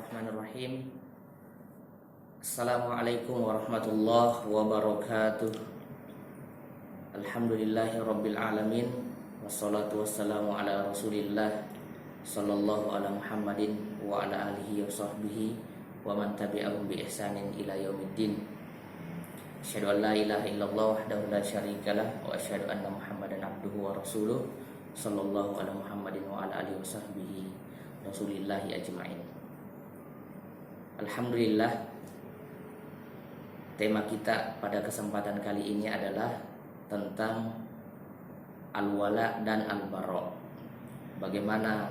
Bismillahirrahmanirrahim. Assalamualaikum warahmatullahi wabarakatuh. Alhamdulillahirabbil alamin. Wassalatu wassalamu ala Rasulillah sallallahu ala Muhammadin wa ala alihi wa sahbihi wa man tabi'ahum bi ihsanin ila yaumiddin. Asyhadu an la ilaha illallah wahdahu la syarikalah wa asyhadu anna Muhammadan abduhu wa rasuluh sallallahu ala Muhammadin wa ala alihi wa sahbihi rasulillahi ajma'in. Alhamdulillah, tema kita pada kesempatan kali ini adalah tentang al-wala dan al-bara. Bagaimana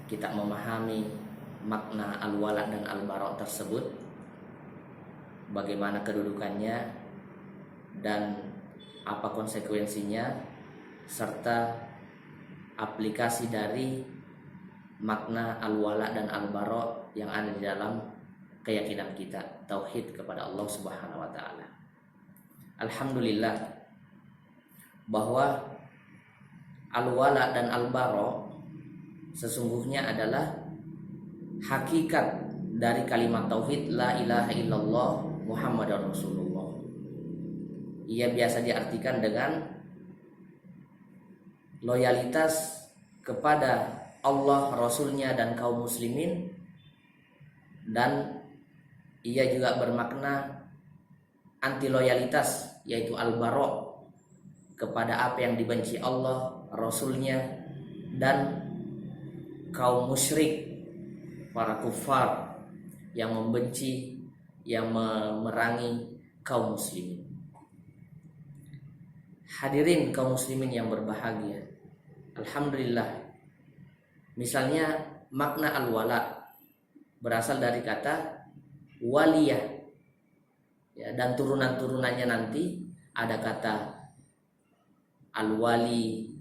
kita memahami makna al-wala dan al-bara tersebut, bagaimana kedudukannya dan apa konsekuensinya, serta aplikasi dari makna al-wala dan al-bara yang ada di dalam keyakinan kita, tauhid kepada Allah Subhanahu wa taala. Alhamdulillah bahwa al-wala dan al-bara sesungguhnya adalah hakikat dari kalimat tauhid la ilaha illallah Muhammadar Rasulullah. Ia biasa diartikan dengan loyalitas kepada Allah, Rasulnya, dan kaum muslimin, dan ia juga bermakna anti loyalitas, yaitu al-bara, kepada apa yang dibenci Allah, Rasulnya, dan kaum musyrik, para kufar yang membenci, yang memerangi kaum muslimin. Hadirin kaum muslimin yang berbahagia, alhamdulillah, misalnya makna al-wala berasal dari kata waliyah, ya, dan turunan-turunannya nanti ada kata al-wali,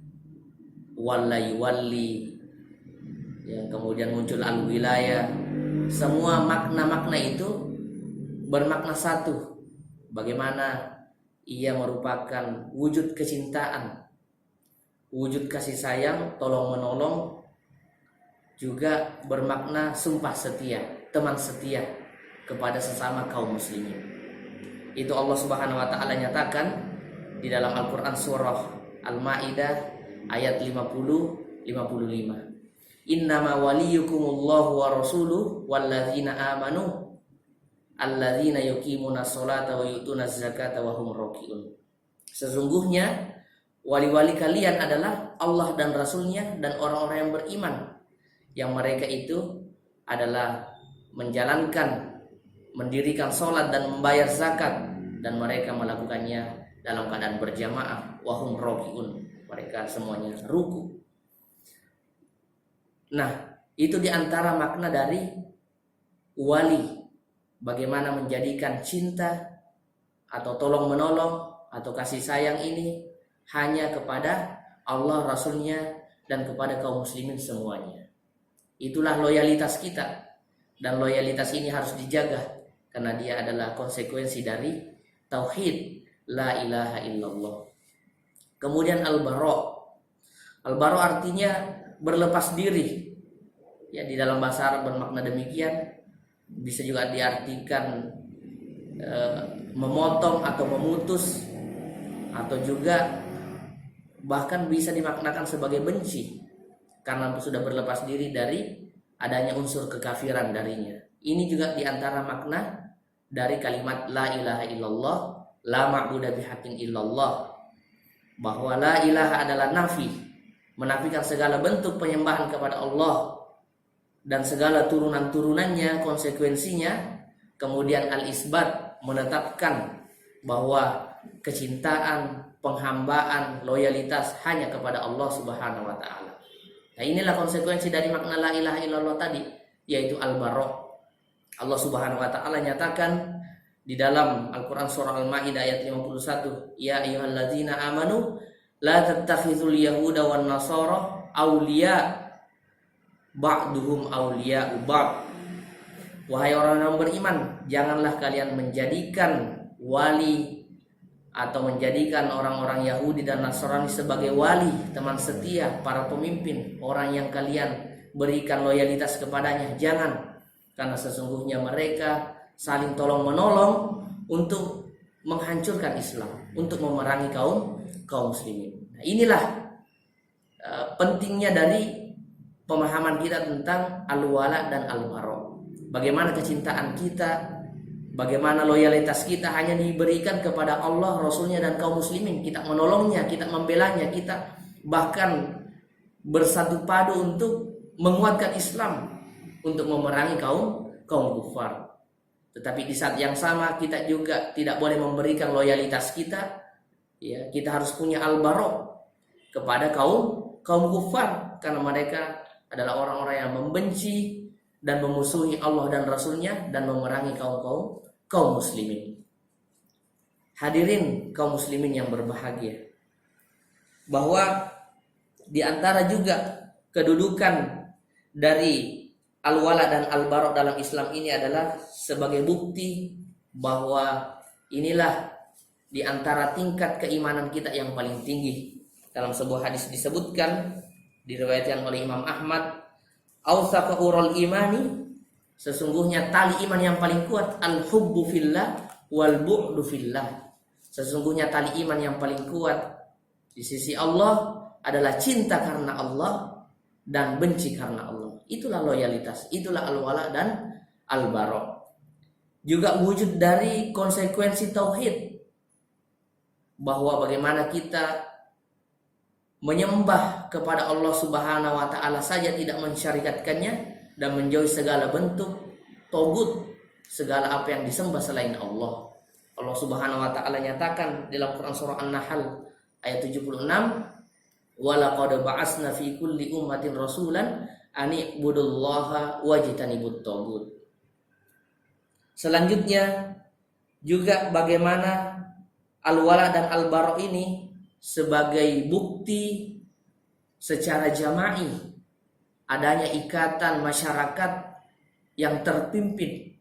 wali, ya, kemudian muncul al-wilayah. Semua makna-makna itu bermakna satu, bagaimana ia merupakan wujud kecintaan, wujud kasih sayang, tolong menolong, juga bermakna sumpah setia, teman setia kepada sesama kaum muslimin. Itu Allah Subhanahu wa taala nyatakan di dalam Al-Qur'an surah Al-Maidah ayat 50-55. Innama waliyukumullahu wa rasuluhu walladzina amanu alladzina yuqimuna sholata wa yutuna zakata wa hum raki'un. Sesungguhnya wali-wali kalian adalah Allah dan Rasulnya dan orang-orang yang beriman, yang mereka itu adalah menjalankan, mendirikan sholat dan membayar zakat, dan mereka melakukannya dalam keadaan berjamaah, wahum rokiun, mereka semuanya ruku. Nah, itu diantara makna dari wali, bagaimana menjadikan cinta atau tolong menolong atau kasih sayang ini hanya kepada Allah, Rasulnya, dan kepada kaum muslimin semuanya. Itulah loyalitas kita, dan loyalitas ini harus dijaga karena dia adalah konsekuensi dari tauhid la ilaha illallah. Kemudian al-bara. Al-bara artinya berlepas diri. Ya, di dalam bahasa Arab bermakna demikian. Bisa juga diartikan memotong atau memutus, atau juga bahkan bisa dimaknakan sebagai benci, karena sudah berlepas diri dari adanya unsur kekafiran darinya. Ini juga diantara makna dari kalimat la ilaha illallah, la ma'budu bihaqqin illallah, bahwa la ilaha adalah nafi, menafikan segala bentuk penyembahan kepada Allah dan segala turunan-turunannya, konsekuensinya. Kemudian al-isbat, menetapkan bahwa kecintaan, penghambaan, loyalitas hanya kepada Allah Subhanahu wa taala. Nah, inilah konsekuensi dari makna la ilaha illallah tadi, yaitu al-bara. Allah Subhanahu wa taala nyatakan di dalam Al-Qur'an surah Al-Maidah ayat 51, ya ayyuhalladzina amanu la tattakhizul yahuda wan nasara awliya ba'duhum awliya'u ba'd. Wahai orang yang beriman, janganlah kalian menjadikan wali atau menjadikan orang-orang Yahudi dan Nasrani sebagai wali, teman setia, para pemimpin, orang yang kalian berikan loyalitas kepadanya. Jangan, karena sesungguhnya mereka saling tolong menolong untuk menghancurkan Islam, untuk memerangi kaum muslimin. Nah, inilah pentingnya dari pemahaman kita tentang al-wala dan al-bara. Bagaimana kecintaan kita, bagaimana loyalitas kita hanya diberikan kepada Allah, Rasulnya, dan kaum muslimin. Kita menolongnya, kita membelanya, kita bahkan bersatu padu untuk menguatkan Islam, untuk memerangi kaum kufar. Tetapi di saat yang sama kita juga tidak boleh memberikan loyalitas kita. Ya, kita harus punya al-bara kepada kaum kufar, karena mereka adalah orang-orang yang membenci dan memusuhi Allah dan Rasulnya dan memerangi kaum muslimin. Hadirin kaum muslimin yang berbahagia, bahwa di antara juga kedudukan dari al-wala dan al-bara dalam Islam ini adalah sebagai bukti bahwa inilah di antara tingkat keimanan kita yang paling tinggi. Dalam sebuah hadis disebutkan, diriwayatkan oleh Imam Ahmad, "Awsaqul imani", sesungguhnya tali iman yang paling kuat, al-hubbu fillah wal bu'du fillah. Sesungguhnya tali iman yang paling kuat di sisi Allah adalah cinta karena Allah dan benci karena Allah. Itulah loyalitas, itulah al-wala dan al-bara. Juga wujud dari konsekuensi tauhid, bahwa bagaimana kita menyembah kepada Allah Subhanahu wa taala saja, tidak mensyarikatkannya, dan menjauhi segala bentuk togut, segala apa yang disembah selain Allah. Allah Subhanahu wa taala nyatakan dalam Quran surah An-Nahl ayat 76, "Wa laqad ba'atsna fi kulli ummatin rasulan ani ibudullaha wajtanibut tagut." Selanjutnya juga bagaimana al-wala dan al-bara ini sebagai bukti secara jama'i adanya ikatan masyarakat yang terpimpin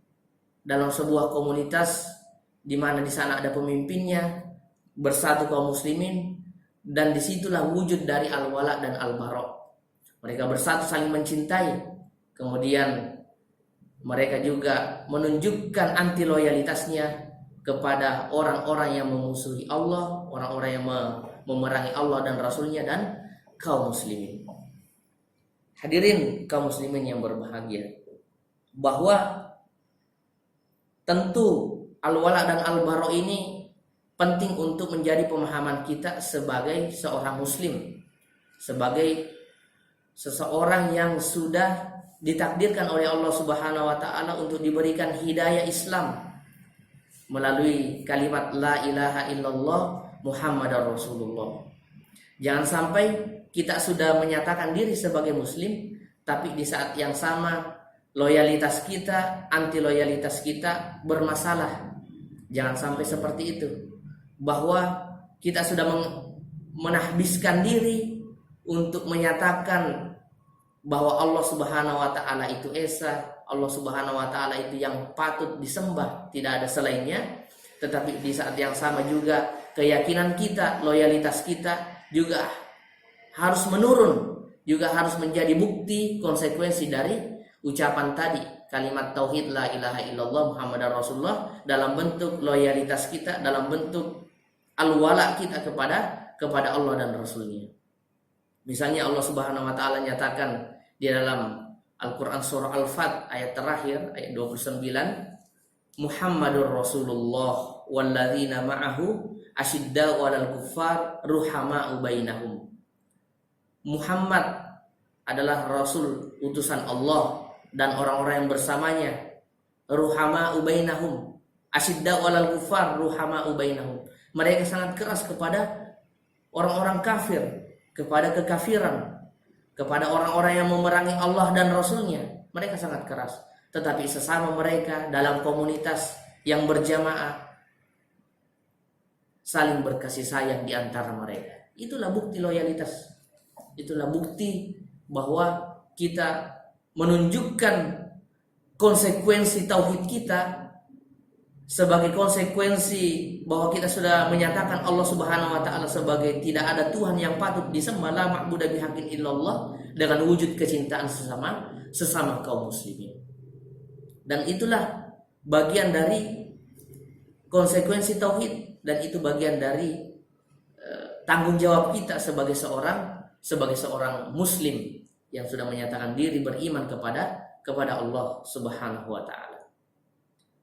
dalam sebuah komunitas, di mana di sana ada pemimpinnya, bersatu kaum muslimin, dan disitulah wujud dari al-wala dan al-bara. Mereka bersatu saling mencintai, kemudian mereka juga menunjukkan anti loyalitasnya kepada orang-orang yang memusuhi Allah, orang-orang yang memerangi Allah dan Rasulnya dan kaum muslimin. Hadirin kaum muslimin yang berbahagia, bahwa tentu al-wala dan al-bara ini penting untuk menjadi pemahaman kita sebagai seorang muslim, sebagai seseorang yang sudah ditakdirkan oleh Allah Subhanahu wa taala untuk diberikan hidayah Islam melalui kalimat la ilaha illallah Muhammadar Rasulullah. Jangan sampai kita sudah menyatakan diri sebagai muslim, tapi di saat yang sama loyalitas kita, anti loyalitas kita bermasalah. Jangan sampai seperti itu, bahwa kita sudah menahbiskan diri untuk menyatakan bahwa Allah Subhanahu wa taala itu esa, Allah Subhanahu wa taala itu yang patut disembah, tidak ada selainnya. Tetapi di saat yang sama juga keyakinan kita, loyalitas kita juga harus menurun, juga harus menjadi bukti konsekuensi dari ucapan tadi, kalimat tauhid la ilaha illallah Muhammadar Rasulullah, dalam bentuk loyalitas kita, dalam bentuk al-wala kita kepada Allah dan Rasulnya. Misalnya Allah Subhanahu wa taala nyatakan di dalam Al-Quran surah Al-Fat ayat terakhir, ayat 29, Muhammadur Rasulullah walladzina ma'ahu asyidda'u 'alal kuffar ruhama'u bainahum. Muhammad adalah Rasul utusan Allah dan orang-orang yang bersamanya, ruhama'u bainahum, asyidda'u 'alal kuffar ruhama'u bainahum. Mereka sangat keras kepada orang-orang kafir, kepada kekafiran, kepada orang-orang yang memerangi Allah dan Rasulnya. Mereka sangat keras. Tetapi sesama mereka dalam komunitas yang berjamaah saling berkasih sayang di antara mereka. Itulah bukti loyalitas. Itulah bukti bahwa kita menunjukkan konsekuensi tauhid kita sebagai konsekuensi bahwa kita sudah menyatakan Allah Subhanahu wa taala sebagai tidak ada Tuhan yang patut disembah, la ma'budu bihaqqin illallah, dengan wujud kecintaan sesama kaum muslimin. Dan itulah bagian dari konsekuensi tauhid, dan itu bagian dari tanggung jawab kita sebagai seorang muslim yang sudah menyatakan diri beriman kepada Allah Subhanahu wa taala.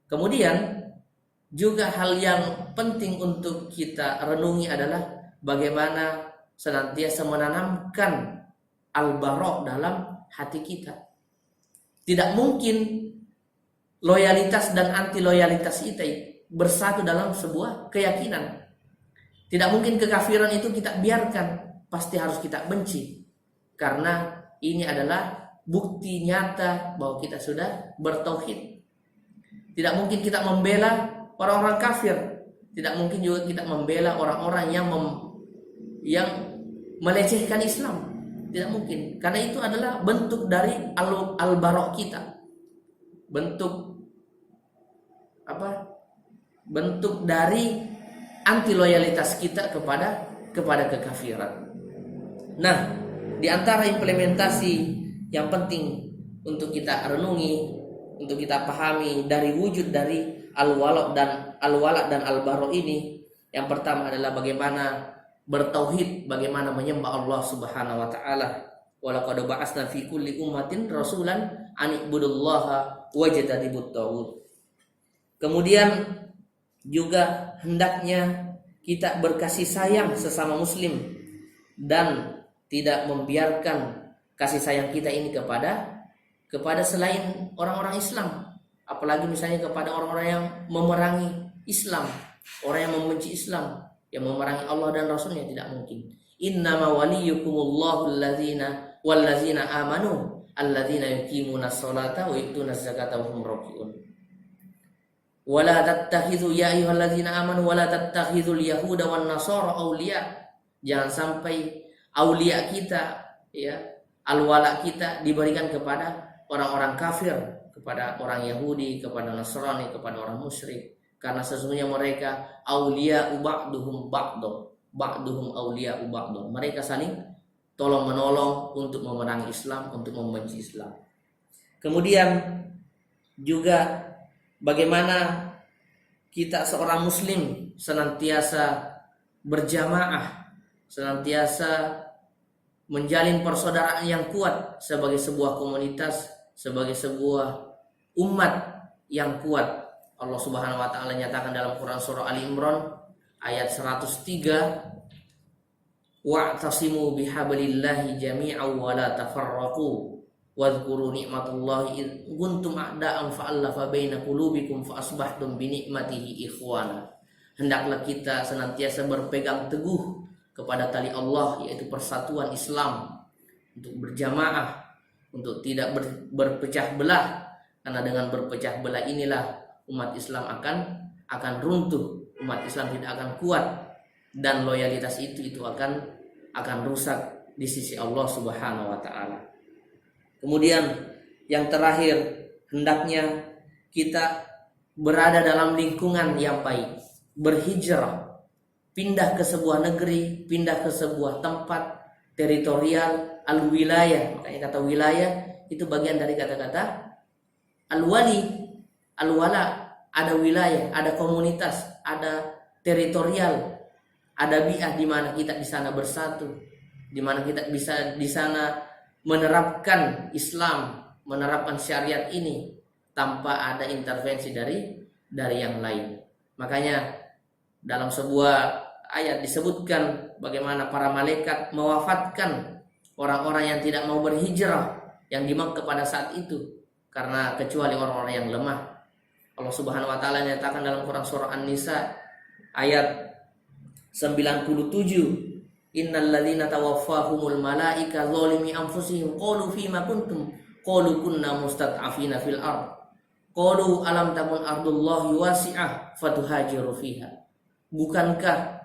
Kemudian juga hal yang penting untuk kita renungi adalah bagaimana senantiasa menanamkan al-bara' dalam hati kita. Tidak mungkin loyalitas dan anti loyalitas kita bersatu dalam sebuah keyakinan. Tidak mungkin kekafiran itu kita biarkan, pasti harus kita benci. Karena ini adalah bukti nyata bahwa kita sudah bertauhid. Tidak mungkin kita membela orang-orang kafir. Tidak mungkin juga kita membela orang-orang yang melecehkan Islam. Tidak mungkin, karena itu adalah bentuk dari al-bara' kita. Bentuk dari anti loyalitas kita kepada kekafiran. Nah, di antara implementasi yang penting untuk kita renungi, untuk kita pahami dari wujud dari al-wala dan al-bara' ini, yang pertama adalah bagaimana bertauhid, bagaimana menyembah Allah Subhanahu wa taala. Wa laqad ba'atsna fi kulli ummatin rasulan an ibudullaha wajtanibut taghut. Kemudian juga hendaknya kita berkasih sayang sesama muslim dan tidak membiarkan kasih sayang kita ini kepada selain orang-orang Islam, apalagi misalnya kepada orang-orang yang memerangi Islam, orang yang membenci Islam, yang memerangi Allah dan Rasulnya. Tidak mungkin. Innama waliyukumullahu wallazina amanu allazina yuqimunas sholata wa yu'tunaz zakata wa hum raki'un. Wala tattakhidhu ya ayyuhallazina amanu wala tattakhidhul yahuda wan nasara awliya. Jangan sampai aulia kita, ya, al-wala kita diberikan kepada orang-orang kafir, kepada orang Yahudi, kepada Nasrani, kepada orang musyrik. Karena sesungguhnya mereka aulia ba'duhum aulia ba'dun. Mereka saling tolong menolong untuk memerangi Islam, untuk membenci Islam. Kemudian juga bagaimana kita seorang muslim senantiasa berjamaah, senantiasa menjalin persaudaraan yang kuat sebagai sebuah komunitas, sebagai sebuah umat yang kuat. Allah Subhanahu wa taala nyatakan dalam Quran surah Ali Imran ayat 103, wa'tasimu bihablillahi jami'an wa la tafarraqu wadhkuru ni'matallahi id kuntum a'da'an fa'alafa baina qulubikum fa asbahtum bi ni'matihi ikhwana. Hendaklah kita senantiasa berpegang teguh kepada tali Allah, yaitu persatuan Islam, untuk berjamaah, untuk tidak berpecah belah. Karena dengan berpecah belah inilah umat Islam akan runtuh, umat Islam tidak akan kuat, dan loyalitas itu akan rusak di sisi Allah Subhanahu wa taala. Kemudian yang terakhir, hendaknya kita berada dalam lingkungan yang baik, berhijrah, pindah ke sebuah negeri, pindah ke sebuah tempat teritorial, al-wilayah. Makanya kata wilayah itu bagian dari kata-kata al-wali. Al-wala, ada wilayah, ada komunitas, ada teritorial, ada bi'ah di mana kita di sana bersatu, di mana kita bisa di sana menerapkan Islam, menerapkan syariat ini tanpa ada intervensi dari yang lain. Makanya dalam sebuah ayat disebutkan bagaimana para malaikat mewafatkan orang-orang yang tidak mau berhijrah yang di Makkah pada saat itu, karena kecuali orang-orang yang lemah. Allah Subhanahu wa taala nyatakan dalam Quran surah An-Nisa ayat 97, innal ladzina tawaffahumul malaika zalimi anfusihim qalu fima kuntum qalu kunna mustad'afina fil ard qalu alam takun ardullahi wasi'ah fatuhajiru fiha. Bukankah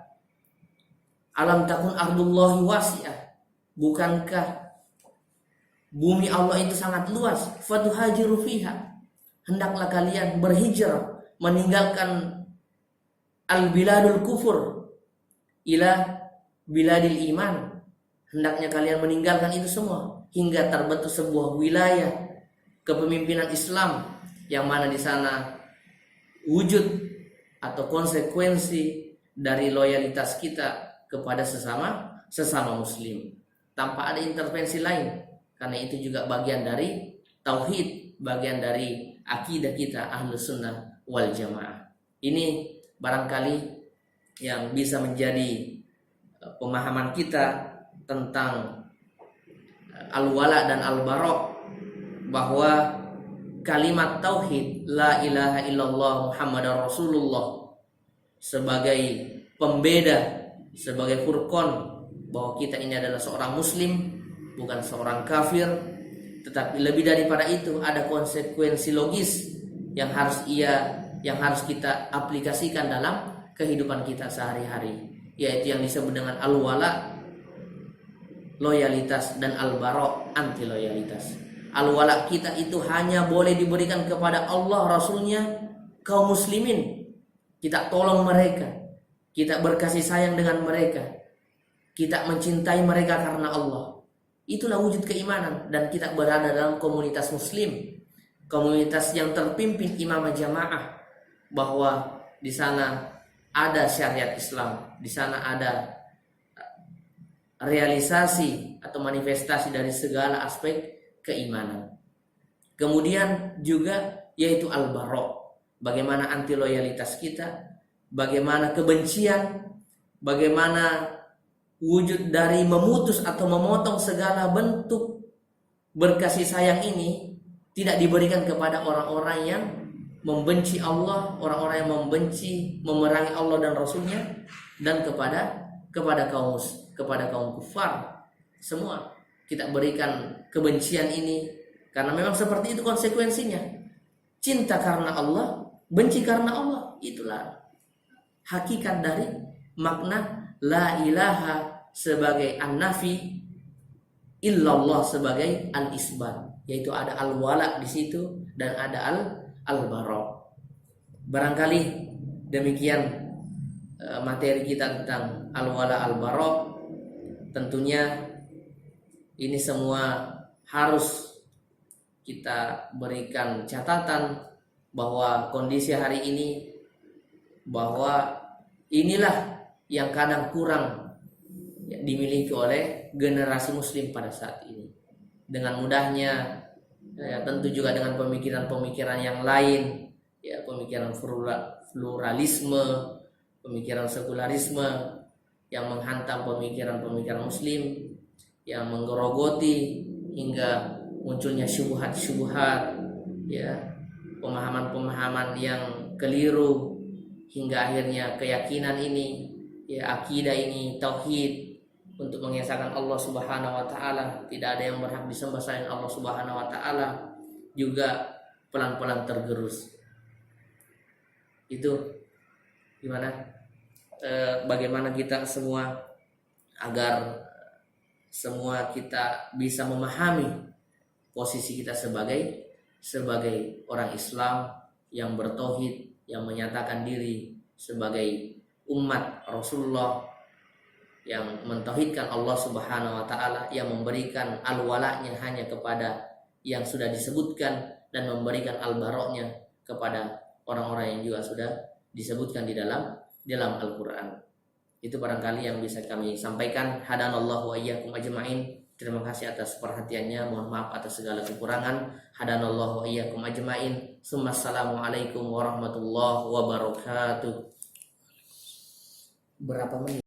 alam takun ardullahi wasi'ah, bukankah bumi Allah itu sangat luas, fatuhajiru fiha, hendaklah kalian berhijrah, meninggalkan al-biladul kufur ila biladil iman. Hendaknya kalian meninggalkan itu semua hingga terbentuk sebuah wilayah kepemimpinan Islam yang mana di sana wujud atau konsekuensi dari loyalitas kita kepada sesama muslim tanpa ada intervensi lain, karena itu juga bagian dari tauhid, bagian dari akidah kita Ahlus Sunnah wal Jamaah. Ini barangkali yang bisa menjadi pemahaman kita tentang al-wala dan al-bara, bahwa kalimat tauhid la ilaha illallah Muhammadar Rasulullah sebagai pembeda, sebagai furqan, bahwa kita ini adalah seorang muslim, bukan seorang kafir. Tetapi lebih daripada itu ada konsekuensi logis yang harus kita aplikasikan dalam kehidupan kita sehari-hari, yaitu yang disebut dengan al-wala, loyalitas, dan al-bara, anti loyalitas. Al-wala kita itu hanya boleh diberikan kepada Allah, Rasulnya, kaum muslimin. Kita tolong mereka, kita berkasih sayang dengan mereka, kita mencintai mereka karena Allah. Itulah wujud keimanan, dan kita berada dalam komunitas muslim, komunitas yang terpimpin imam jamaah, bahwa di sana ada syariat Islam, di sana ada realisasi atau manifestasi dari segala aspek keimanan. Kemudian juga yaitu al-bara, bagaimana anti loyalitas kita, bagaimana kebencian, bagaimana wujud dari memutus atau memotong segala bentuk berkasih sayang ini tidak diberikan kepada orang-orang yang membenci Allah, orang-orang yang membenci, memerangi Allah dan Rasulnya, dan kepada kaum kufar. Semua kita berikan kebencian ini, karena memang seperti itu konsekuensinya. Cinta karena Allah, benci karena Allah. Itulah hakikat dari makna la ilaha sebagai an-nafi, illallah sebagai al-isbat, yaitu ada al-wala di situ dan ada al-bara. Barangkali demikian materi kita tentang al-wala al-bara. Tentunya ini semua harus kita berikan catatan bahwa kondisi hari ini, bahwa inilah yang kadang kurang dimiliki oleh generasi muslim pada saat ini. Dengan mudahnya, tentu juga dengan pemikiran-pemikiran yang lain, ya, pemikiran pluralisme, pemikiran sekularisme yang menghantam pemikiran-pemikiran muslim, yang menggerogoti hingga munculnya syubhat-syubhat, ya, pemahaman-pemahaman yang keliru, hingga akhirnya keyakinan ini, ya, akidah ini, tauhid untuk mengesahkan Allah Subhanahu wa taala, tidak ada yang berhak disembah selain Allah Subhanahu wa taala, juga pelan-pelan tergerus. Itu gimana? Bagaimana kita semua agar semua kita bisa memahami posisi kita sebagai orang Islam yang bertauhid, yang menyatakan diri sebagai umat Rasulullah, yang mentauhidkan Allah Subhanahu wa taala, yang memberikan al-wala'nya hanya kepada yang sudah disebutkan, dan memberikan al-bara'nya kepada orang-orang yang juga sudah disebutkan di dalam Al-Qur'an. Itu barangkali yang bisa kami sampaikan. Hadanallahu wa iyyakum ajma'in. Terima kasih atas perhatiannya. Mohon maaf atas segala kekurangan. Hadanallahu wa iyyakum ajma'in. Assalamualaikum warahmatullahi wabarakatuh. Berapa menit?